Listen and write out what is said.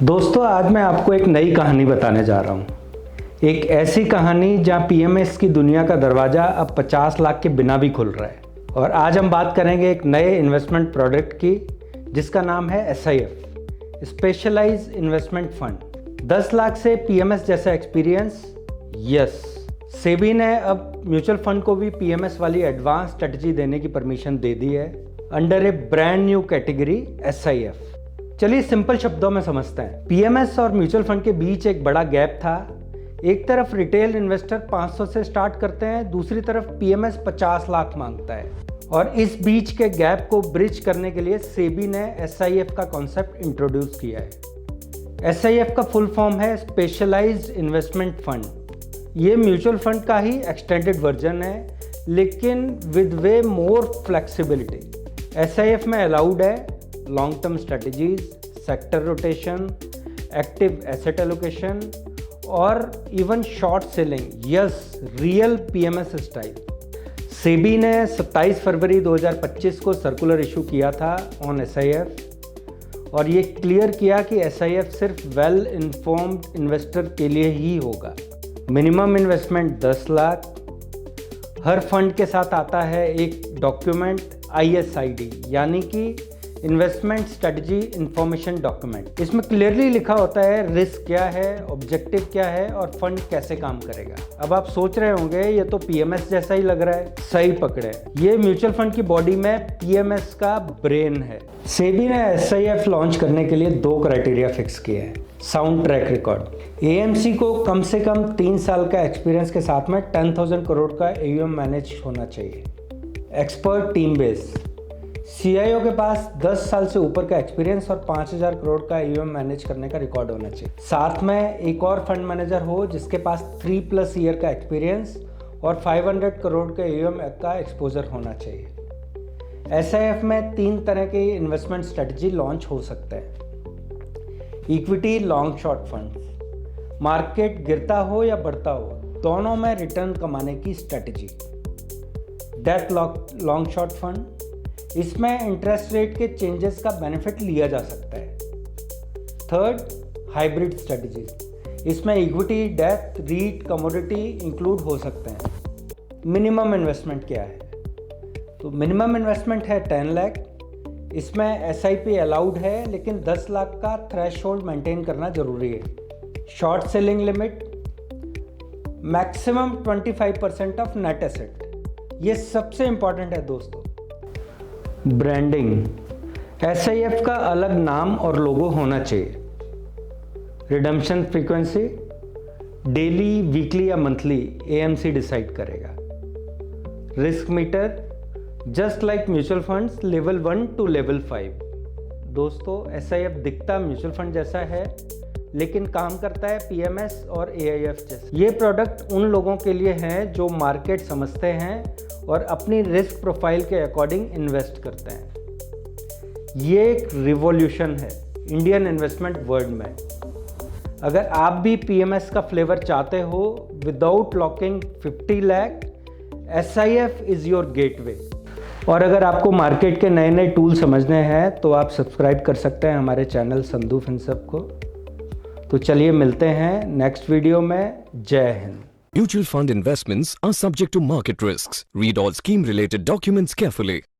दोस्तों, आज मैं आपको एक नई कहानी बताने जा रहा हूँ। एक ऐसी कहानी जहाँ पीएमएस की दुनिया का दरवाज़ा अब 50 लाख के बिना भी खुल रहा है। और आज हम बात करेंगे एक नए इन्वेस्टमेंट प्रोडक्ट की जिसका नाम है SIF, specialized investment fund. 10 lakh से पीएमएस जैसा एक्सपीरियंस। यस, सेबी ने अब म्यूचुअल फंड को भी पीएमएस वाली एडवांस स्ट्रेटजी देने की परमिशन दे दी है अंडर ए ब्रांड न्यू कैटेगरी SIF। चलिए सिंपल शब्दों में समझते हैं। पीएमएस और म्यूचुअल फंड के बीच एक बड़ा गैप था। एक तरफ रिटेल इन्वेस्टर 500 से स्टार्ट करते हैं, दूसरी तरफ पीएमएस 50 लाख मांगता है। और इस बीच के गैप को ब्रिज करने के लिए सेबी ने SIF का कॉन्सेप्ट इंट्रोड्यूस किया है। SIF का फुल फॉर्म है स्पेशलाइज्ड इन्वेस्टमेंट फंड। ये म्यूचुअल फंड का ही एक्सटेंडेड वर्जन है, लेकिन with way more flexibility. SIF में अलाउड है long term strategies, sector rotation, active asset allocation और even short selling. Yes, real PMS style. SEBI ने 27 फरवरी 2025 को सर्कुलर इशू किया था ऑन SIF और ये क्लियर किया कि SIF सिर्फ वेल इन्फॉर्म्ड इन्वेस्टर के लिए ही होगा। Minimum investment 10 lakh. हर फंड के साथ आता है एक डॉक्यूमेंट ISID, यानी कि इन्वेस्टमेंट स्ट्रेटजी इंफॉर्मेशन डॉक्यूमेंट। इसमें क्लियरली लिखा होता है रिस्क क्या है, ऑब्जेक्टिव क्या है और फंड कैसे काम करेगा। अब आप सोच रहे होंगे ये तो पीएमएस जैसा ही लग रहा है। सही पकड़े, ये म्यूचुअल फंड की बॉडी में पीएमएस का ब्रेन है। सेबी ने SIF लॉन्च करने के लिए 2 क्राइटेरिया फिक्स किए हैं। Sound track record. AMC को कम से कम 3 साल का एक्सपीरियंस के साथ में 10,000 करोड़ का AUM मैनेज होना चाहिए। Expert team base. CIO के पास 10 साल से ऊपर का एक्सपीरियंस और 5,000 करोड़ का AUM मैनेज करने का रिकॉर्ड होना चाहिए। साथ में एक और फंड मैनेजर हो जिसके पास 3+ ईयर का एक्सपीरियंस और 500 करोड़ के AUM का एक्सपोजर होना चाहिए। SIF में 3 तरह के इन्वेस्टमेंट स्ट्रेटजी लॉन्च हो सकते हैं। Equity long short fund. Market गिरता हो या बढ़ता हो, दोनों में रिटर्न कमाने की strategy. Debt long short fund. इसमें इंटरेस्ट रेट के चेंजेस का बेनिफिट लिया जा सकता है। Third, hybrid strategies. इसमें equity, debt, REIT, commodity include हो सकते हैं। मिनिमम इन्वेस्टमेंट क्या है? तो मिनिमम इन्वेस्टमेंट है 10 लाख। इसमें SIP अलाउड है, लेकिन 10 लाख का थ्रेशोल्ड मेंटेन करना जरूरी है। Short selling limit maximum 25% of net asset. ये सबसे इंपॉर्टेंट है दोस्तों। ब्रांडिंग। SIF का अलग नाम और लोगो होना चाहिए। रिडम्पशन फ्रीक्वेंसी डेली, वीकली या मंथली AMC डिसाइड करेगा। Risk meter just like mutual funds, level 1 to level 5। दोस्तों, SIF दिखता म्यूचुअल फंड जैसा है, लेकिन काम करता है PMS और AIF जैसा। ये प्रोडक्ट उन लोगों के लिए हैं जो मार्केट समझते हैं और अपनी रिस्क प्रोफाइल के अकॉर्डिंग इन्वेस्ट करते हैं। ये एक रिवॉल्यूशन है इंडियन इन्वेस्टमेंट वर्ल्ड में। अगर आप भी PMS का फ्लेवर चाहते हो without locking 50 lakh, SIF is your gateway. और अगर आपको मार्केट के नए नए टूल समझने हैं तो आप सब्सक्राइब कर सकते हैं हमारे चैनल संधू फिनसब को। तो चलिए मिलते हैं नेक्स्ट वीडियो में। जय Hind. Mutual fund investments are subject to market risks. Read all scheme related documents carefully.